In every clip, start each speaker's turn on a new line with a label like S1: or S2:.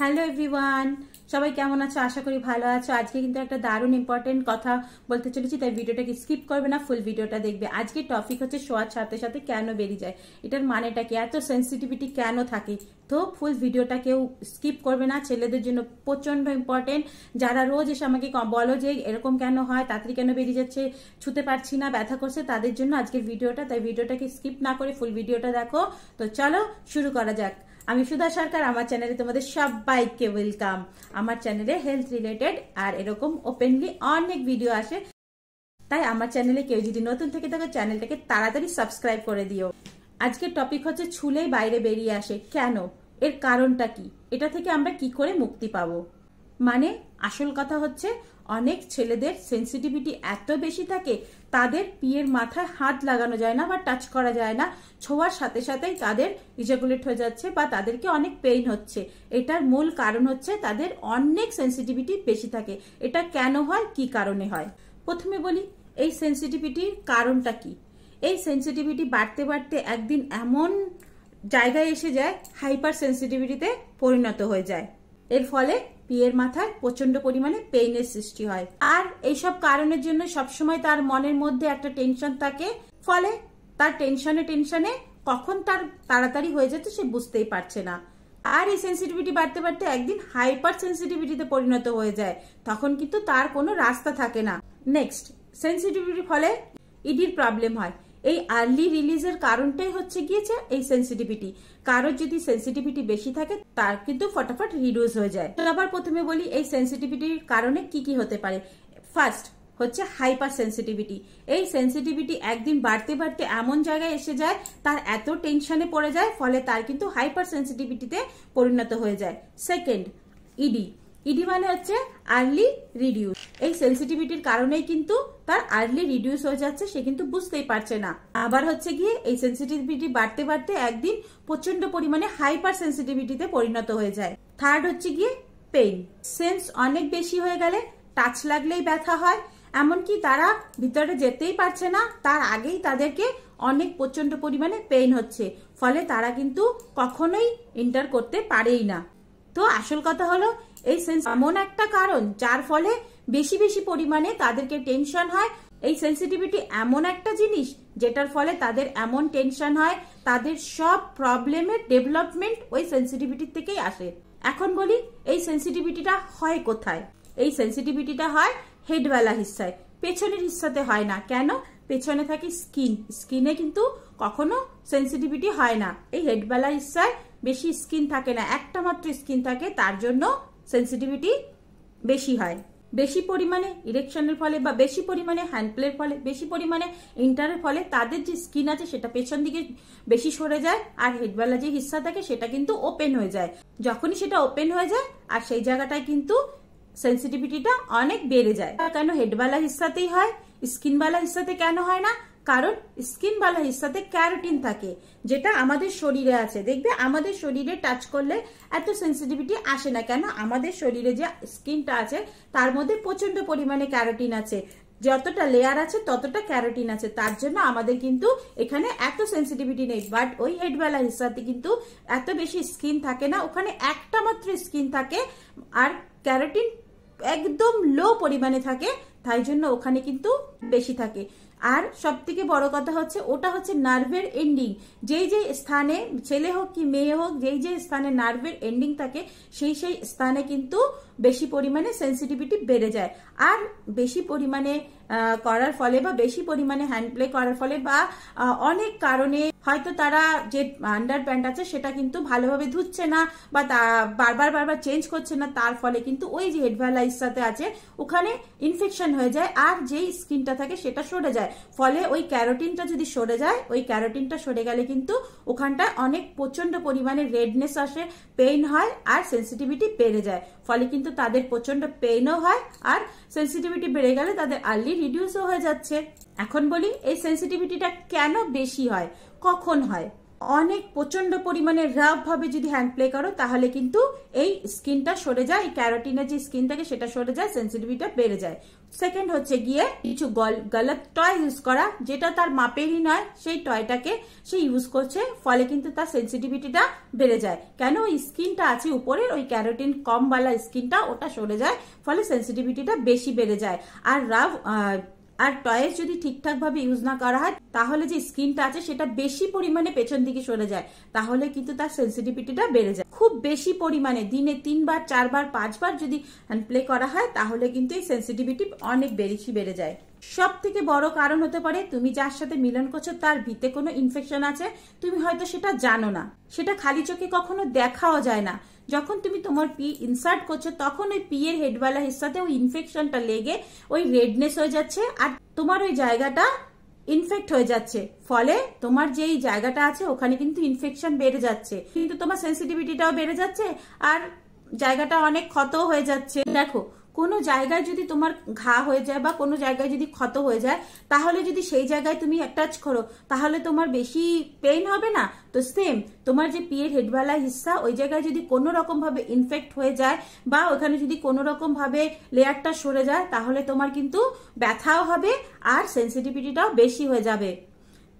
S1: Hello everyone, সবাই কেমন আছো? আশা করি ভালো আছো। আজকে কিন্তু একটা দারুণ ইম্পর্টেন্ট কথা বলতে চলেছি, তাই ভিডিওটাকে স্কিপ করবে না, ফুল ভিডিওটা দেখবে। আজকে টপিক হচ্ছে শোয়ার সাথে সাথে কেন বেরিয়ে যায়, এটার মানেটা কি, এত সেন্সিটিভিটি কেন থাকে। তো ফুল ভিডিওটা কেউ স্কিপ করবে না, ছেলেদের জন্য প্রচন্ড ইম্পর্টেন্ট। যারা রোজ এসে আমাকে বলো যে এরকম কেন হয়, তাড়াতাড়ি কেন বেরিয়ে যাচ্ছে, ছুতে পারছি না, ব্যথা করছে, তাদের জন্য আজকের ভিডিওটা। তাই ভিডিওটাকে স্কিপ না করে ফুল ভিডিওটা দেখো। তো চলো শুরু করা যাক। আমি সুধা সরকার, আমার চ্যানেলে তোমাদের সবাইকে ওয়েলকাম। আমার চ্যানেলে হেলথ রিলেটেড আর এরকম ওপেনলি অনেক ভিডিও আসে, তাই আমার চ্যানেলে কেউ যদি নতুন থেকে থাকো চ্যানেলটাকে তাড়াতাড়ি সাবস্ক্রাইব করে দিও। আজকের টপিক হচ্ছে ছুলেই বাইরে বেরিয়ে আসে কেন, এর কারণটা কি, এটা থেকে আমরা কি করে মুক্তি পাবো। মানে আসল কথা হচ্ছে অনেক ছেলেদের সেন্সিটিভিটি এত বেশি থাকে, তাদের পিয়ের মাথায় হাত লাগানো যায় না বা টাচ করা যায় না, ছোঁয়ার সাথে সাথেই তাদের ইজাকুলেট হয়ে যাচ্ছে বা তাদেরকে অনেক পেইন হচ্ছে। এটার মূল কারণ হচ্ছে তাদের অনেক সেন্সিটিভিটি বেশি থাকে। এটা কেন হয়, কি কারণে হয়? প্রথমে বলি এই সেন্সিটিভিটির কারণটা কি। এই সেন্সিটিভিটি বাড়তে বাড়তে একদিন এমন জায়গায় এসে যায়, হাইপার সেন্সিটিভিটিতে পরিণত হয়ে যায়। এর ফলে পিয়ের মাথায় প্রচন্ড পরিমাণে পেইনের সৃষ্টি হয়। আর এইসব কারণের জন্য সবসময় তার মনের মধ্যে একটা টেনশন থাকে, ফলে তার টেনশনে কখন তার তাড়াতাড়ি হয়ে যাচ্ছে সে বুঝতেই পারছে না। আর এই সেন্সিটিভিটি বাড়তে বাড়তে একদিন হাইপার সেন্সিটিভিটিতে পরিণত হয়ে যায়, তখন কিন্তু তার কোনো রাস্তা থাকে না। নেক্সট, সেন্সিটিভিটির ফলে ইডির প্রবলেম হয়। এই আর্লি রিলিজের কারণটাই হচ্ছে গিয়েছে এই সেন্সিটিভিটি। কারোর যদি সেন্সিটিভিটি বেশি থাকে তার কিন্তু ফটাফট রিডিউস হয়ে যায়। আবার প্রথমে বলি এই সেন্সিটিভিটির কারণে কি কি হতে পারে। ফার্স্ট হচ্ছে হাইপার সেন্সিটিভিটি। এই সেন্সিটিভিটি একদিন বাড়তে বাড়তে এমন জায়গায় এসে যায়, তার এত টেনশনে পড়ে যায়, ফলে তার কিন্তু হাইপার সেন্সিটিভিটিতে পরিণত হয়ে যায়। Second, ED. ইডি মানে হচ্ছে আর্লি রিডিউস। এই সেন্সিটিভিটির কারণেই কিন্তু তার আর্লি রিডিউস হয়ে যাচ্ছে, সে কিন্তু বুঝতেই পারছে না। আবার হচ্ছে গিয়ে এই সেন্সিটিভিটি বাড়তে বাড়তে একদিন প্রচন্ড পরিমাণে হাইপার সেন্সিটিভিটিতে পরিণত হয়ে যায়। থার্ড হচ্ছে গিয়ে পেইন। সেন্স অনেক বেশি হয়ে গেলে টাচ লাগলেই ব্যথা হয়, এমনকি তারা ভিতরে যেতেই পারছে না, তার আগেই তাদেরকে অনেক প্রচন্ড পরিমাণে পেইন হচ্ছে, ফলে তারা কিন্তু কখনোই এন্টার করতে পারেই না। তো আসল কথা হলো এই সেন্স এমন একটা কারণ যার ফলে বেশি বেশি পরিমাণে তাদেরকে টেনশন হয়। এই সেন্সিটিভিটি এমন একটা জিনিস যেটার ফলে তাদের এমন টেনশন হয়, তাদের সব প্রবলেমের ডেভেলপমেন্ট ওই সেন্সিটিভিটি থেকেই আসে। এখন বলি এই সেন্সিটিভিটিটা হয় কোথায়। এই সেন্সিটিভিটিটা হয় হেডওয়ালা হিস্সায়, পেছনের হিস্সাতে হয় না। কেন? পেছনে থাকে স্কিন, স্কিনে কিন্তু কখনো সেন্সিটিভিটি হয় না। এই হেডওয়ালা হিস্সায় বেশি স্কিন থাকে না, একটা মাত্র স্কিন থাকে, তার জন্য সেন্সিটিভিটি বেশি হয়। বেশি পরিমাণে ইরেকশনের ফলে বা বেশি পরিমাণে হ্যান্ডপ্লের ফলে, বেশি পরিমাণে ইন্টারের ফলে তাদের যে স্কিন আছে সেটা পেছন দিকে বেশি সরে যায়, আর হেডওয়ালা যে হিস্সা থাকে সেটা কিন্তু ওপেন হয়ে যায়। যখনই সেটা ওপেন হয়ে যায় আর সেই জায়গাটায় কিন্তু সেন্সিটিভিটিটা অনেক বেড়ে যায়। কেন হেডওয়ালা হিস্সাতেই হয়, স্কিনওয়ালা হিস্সাতে কেন হয় না? কারণ স্কিনওয়ালা হিস্সাতে ক্যারোটিন থাকে, যেটা আমাদের শরীরে আছে। দেখবে আমাদের শরীরে টাচ করলে এত সেন্সিটিভিটি আসে না। কেন? আমাদের শরীরে যে স্কিনটা আছে তার মধ্যে প্রচন্ড পরিমাণে ক্যারোটিন আছে, যতটা লেয়ার আছে ততটা ক্যারোটিন আছে, তার জন্য আমাদের কিন্তু এখানে এত সেন্সিটিভিটি নেই। বাট ওই হেডওয়ালা হিস্সাতে কিন্তু এত বেশি স্কিন থাকে না, ওখানে একটা মাত্র স্কিন থাকে আর ক্যারোটিন একদম লো পরিমাণে থাকে, তাই জন্য ওখানে কিন্তু বেশি থাকে। আর সব থেকে বড় কথা হচ্ছে ওটা হচ্ছে নার্ভের এন্ডিং। যেই যে স্থানে, ছেলে হোক কি মেয়ে হোক, যেই যে স্থানে নার্ভের এন্ডিং থাকে সেই সেই স্থানে কিন্তু বেশি পরিমাণে সেন্সিটিভিটি বেড়ে যায়। আর বেশি পরিমাণে করার ফলে বা বেশি পরিমাণে হ্যান্ড প্লে করার ফলে বা অনেক কারণে হয়তো তারা যে আন্ডার প্যান্ট আছে সেটা কিন্তু ভালোভাবে ধুচ্ছে না বা বারবার চেঞ্জ করছে না, তার ফলে কিন্তু ওই যে হেডওয়ালা হিস্সাতে আছে ওখানে ইনফেকশন হয়ে যায়, আর যেই স্কিনটা থাকে সেটা সরে যায়। ফলে ওই ক্যারোটিনটা যদি সরে যায়, ওই ক্যারোটিনটা সরে গেলে কিন্তু ওখানটায় অনেক প্রচন্ড পরিমাণে রেডনেস আসে, পেইন হয় আর সেন্সিটিভিটি বেড়ে যায়। ফলে কিন্তু তাদের প্রচন্ড পেইনও হয় আর সেন্সিটিভিটি বেড়ে গেলে তাদের আর্লি রিডিউসও হয়ে যাচ্ছে। এখন বলি এই সেন্সিটিভিটিটা কেন বেশি হয়, কখন হয়। অনেক প্রচন্ড পরিমাণে রাফ ভাবে যদি হ্যান্ড প্লে করো তাহলে কিন্তু এই স্কিনটা সরে যায়, এই ক্যারোটিনের যে স্কিন থাকে সেটা সরে যায়, সেন্সিটিভিটিটা বেড়ে যায়। সেকেন্ড হচ্ছে গিয়ে কিছু গলত টয় ইউজ করা, যেটা তার মাপেরই নয়, সেই টয়টাকে সে ইউজ করছে, ফলে কিন্তু তার সেন্সিটিভিটিটা বেড়ে যায়। কেন? ওই স্কিনটা আছে উপরের, ওই ক্যারোটিন কমওয়ালা স্কিনটা ওটা সরে যায়, ফলে সেন্সিটিভিটিটা বেশি বেড়ে যায়। আর আর টয়েস যদি ঠিকঠাক ভাবে ইউজ না করা হয় তাহলে যে স্কিনটা আছে সেটা বেশি পরিমাণে পেছন দিকে সরে যায়, তাহলে কিন্তু তার সেন্সিটিভিটিটা বেড়ে যায়। খুব বেশি পরিমাণে দিনে 3 বার 4 বার 5 বার যদি হ্যান্ড প্লে করা হয় তাহলে কিন্তু এই সেন্সিটিভিটি অনেক বেশি বেড়ে যায়। সব থেকে বড় কারণ হতে পারে তুমি যার সাথে মিলন করছো তার ভিতরে কোনো ইনফেকশন আছে, তুমি হয়তো সেটা জানো না, সেটা খালি চোখে কখনো দেখাও যায় না। যখন তুমি তোমার পি ইনসার্ট করছো তখন ওই পি এর হেডওয়ালা হিস্সাতে ওই ইনফেকশনটা লেগে ওই রেডনেস হয়ে যাচ্ছে আর তোমার ওই জায়গাটা ইনফেক্ট হয়ে যাচ্ছে, ফলে তোমার যেই জায়গাটা আছে ওখানে কিন্তু ইনফেকশন বেড়ে যাচ্ছে, কিন্তু তোমার সেন্সিটিভিটিটাও বেড়ে যাচ্ছে আর জায়গাটা অনেক ক্ষত হয়ে যাচ্ছে। দেখো, কোনো জায়গায় যদি তোমার ঘা হয়ে যায় বা কোনো জায়গায় যদি ক্ষত হয়ে যায়, তাহলে যদি সেই জায়গায় তুমি টাচ করো তাহলে তোমার বেশি পেইন হবে না? তো সেম তোমার যে পিয়ের হেডওয়ালা হিস্সা ওই জায়গায় যদি কোনো রকম ভাবে ইনফেক্ট হয়ে যায় বা ওখানে যদি কোনো রকম ভাবে লেয়ারটা সরে যায় তাহলে তোমার কিন্তু ব্যথাও হবে আর সেন্সিটিভিটিটাও বেশি হয়ে যাবে।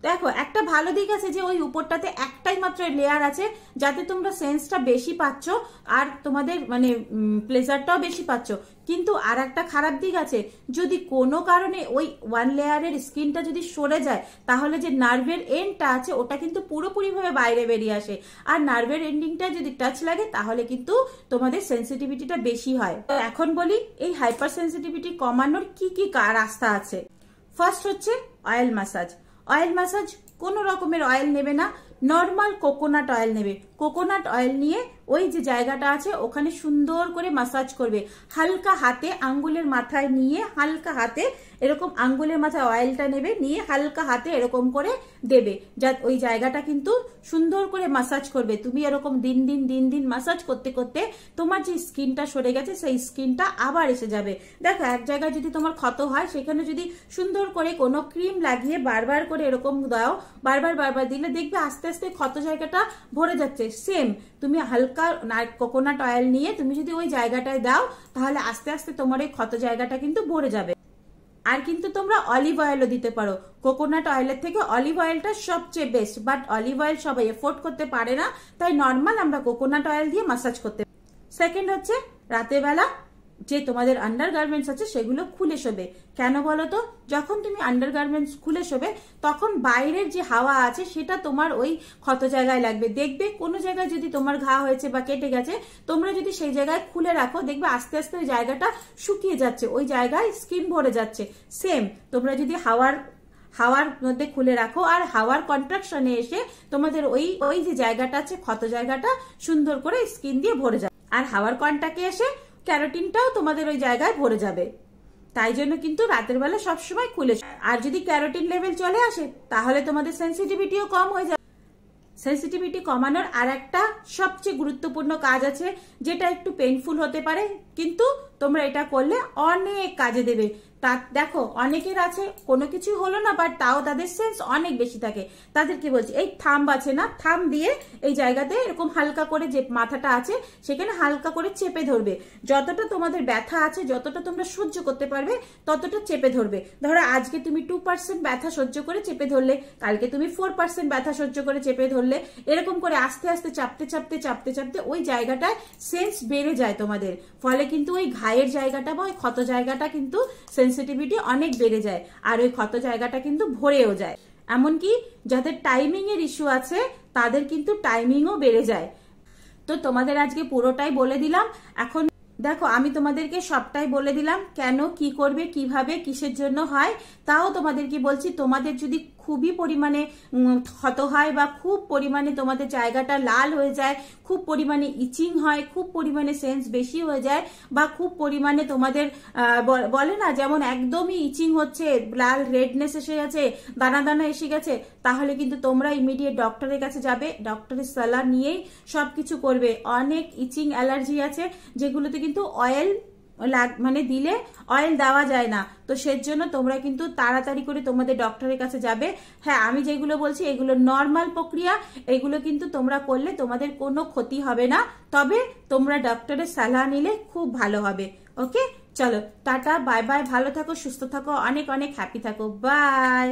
S1: দেখো, একটা ভালো দিক আছে যে ওই উপরটাতে একটাই মাত্র লেয়ার আছে যাতে তোমরা সেন্সটা বেশি পাচ্ছ আর তোমাদের মানে প্লেজারটাও বেশি পাচ্ছ, কিন্তু আর একটা খারাপ দিক আছে, যদি কোনো কারণে ওই 1 লেয়ারের স্কিনটা যদি সরে যায় তাহলে যে নার্ভের এন্ডটা আছে ওটা কিন্তু পুরোপুরিভাবে বাইরে বেরিয়ে আসে, আর নার্ভের এন্ডিংটা যদি টাচ লাগে তাহলে কিন্তু তোমাদের সেন্সিটিভিটিটা বেশি হয়। তো এখন বলি এই হাইপার সেন্সিটিভিটি কমানোর কি কি রাস্তা আছে। ফার্স্ট হচ্ছে অয়েল ম্যাসাজ। অয়েল ম্যাসাজ কোনো রকমের অয়েল নেবে না, নর্মাল কোকোনাট অয়েল নেবে। কোকোনাট অয়েল নিয়ে ওই যে জায়গাটা আছে ওখানে সুন্দর করে ম্যাসাজ করবে, হালকা হাতে আঙ্গুলের মাথায় নিয়ে হালকা হাতে এরকম আঙ্গুলের মাথায় অয়েলটা নেবে, নিয়ে হালকা হাতে এরকম করে দেবে, যা ওই জায়গাটা কিন্তু সুন্দর করে ম্যাসাজ করবে। তুমি এরকম দিন দিন ম্যাসাজ করতে করতে তোমার যে স্কিনটা সরে গেছে সেই স্কিনটা আবার এসে যাবে। দেখো, এক জায়গায় যদি তোমার ক্ষত হয় সেখানে যদি সুন্দর করে কোনো ক্রিম লাগিয়ে বারবার করে এরকম দাও, বারবার দিলে দেখবে আস্তে আস্তে ক্ষত জায়গাটা ভরে যাচ্ছে। সেম তুমি হালকা কোকোনাট অয়েল নিয়ে তুমি যদি ওই জায়গাটায় দাও তাহলে আস্তে আস্তে তোমার এই ক্ষত জায়গাটা কিন্তু ভরে যাবে। আর কিন্তু তোমরা অলিভ অয়েলও দিতে পারো, কোকোনাট অয়েলের থেকে অলিভ অয়েলটা সবচেয়ে বেস্ট, বাট অলিভ অয়েল সবাই এফোর্ড করতে পারে না, তাই নর্মাল আমরা কোকোনাট অয়েল দিয়ে ম্যাসাজ করতে। সেকেন্ড হচ্ছে রাতের বেলা যে তোমাদের আন্ডারগার্মেন্টস আছে সেগুলো খুলে শোবে। কেন বলো তো? যখন তুমি আন্ডারগার্মেন্টস খুলে শোবে তখন বাইরের যে হাওয়া আছে সেটা তোমার ওই ক্ষত জায়গায় লাগবে। দেখবে কোনো জায়গায় যদি তোমার ঘা হয়েছে বা কেটে গেছে, তোমরা যদি সেই জায়গায় খুলে রাখো দেখবে আস্তে আস্তে ওই জায়গাটা শুকিয়ে যাচ্ছে, ওই জায়গায় স্কিন ভরে যাচ্ছে। সেম তোমরা যদি হাওয়ার মধ্যে খুলে রাখো আর হাওয়ার কন্ট্রাকশনে এসে তোমাদের ওই যে জায়গাটা আছে ক্ষত জায়গাটা সুন্দর করে স্কিন দিয়ে ভরে যাবে, আর হাওয়ার কন্ট্যাক্টে এসে ক্যারোটিনটাও তোমাদের ওই জায়গায় ভরে যাবে। তাই জন্য কিন্তু রাতের বেলা সবসময় খুলে। আর যদি ক্যারোটিন লেভেল চলে আসে তাহলে তোমাদের সেন্সিটিভিটিও কম হয়ে যাবে। সেন্সিটিভিটি কমানোর আর একটা সবচেয়ে গুরুত্বপূর্ণ কাজ আছে যেটা একটু পেইনফুল হতে পারে, কিন্তু তোমরা এটা করলে অনেক কাজে দেবে। তা দেখো, অনেকের আছে কোনো কিছু হলো না বাট তাও তাদের সেন্স অনেক বেশি থাকে, তাদেরকে বলছি এই থাম্ব আছে না, থাম্ব দিয়ে এই জায়গাতে এরকম হালকা করে যে মাথাটা আছে সেখানে হালকা করে চেপে ধরবে। যতটা তোমাদের ব্যথা আছে, যতটা তোমরা সহ্য করতে পারবে ততটা চেপে ধরবে। ধরো আজকে তুমি 2% ব্যথা সহ্য করে চেপে ধরলে, কালকে তুমি 4% ব্যথা সহ্য করে চেপে ধরলে, এরকম করে আস্তে আস্তে চাপতে ওই জায়গাটায় সেন্স বেড়ে যায় তোমাদের, ফলে কিন্তু ওই ঘায়ের জায়গাটা বা ওই ক্ষত জায়গাটা কিন্তু সেন্সিটিভিটি অনেক বেড়ে যায় আর ওই ক্ষত জায়গাটা কিন্তু ভরেও যায়। এমনকি যাদের টাইমিং এর ইস্যু আছে তাদের কিন্তু টাইমিংও বেড়ে যায়। তো তোমাদের আজকে পুরোটাই বলে দিলাম। এখন দেখো, আমি তোমাদেরকে সবটাই বলে দিলাম কেন, কি করবে, কিভাবে, কিসের জন্য হয়, তাও তোমাদেরকে বলছি। তোমাদের যদি খুবই পরিমাণে ক্ষত হয় বা খুব পরিমাণে তোমাদের জায়গাটা লাল হয়ে যায়, খুব পরিমাণে ইচিং হয়, খুব পরিমাণে সেন্স বেশি হয়ে যায়, বা খুব পরিমাণে তোমাদের বলে না যেমন একদমই ইচিং হচ্ছে, লাল রেডনেস এসে গেছে, দানা দানা এসে গেছে, তাহলে কিন্তু তোমরা ইমিডিয়েট ডক্টরের কাছে যাবে, ডক্টরের সালাহ নিয়েই সবকিছু করবে। অনেক ইচিং অ্যালার্জি আছে যেগুলোতে কিন্তু অয়েল মানে দিলে অয়েল দেওয়া যায় না, তো সেজন্য তোমরা কিন্তু তাড়াতাড়ি করে তোমাদের ডক্টরের কাছে যাবে। হ্যাঁ, আমি যেগুলো বলছি এগুলো নর্মাল প্রক্রিয়া, এগুলো কিন্তু তোমরা করলে তোমাদের কোনো ক্ষতি হবে না, তবে তোমরা ডক্টরের সালাহ নিলে খুব ভালো হবে। ওকে, চলো টাটা, বাই বাই, ভালো থাকো, সুস্থ থাকো, অনেক অনেক হ্যাপি থাকো, বাই।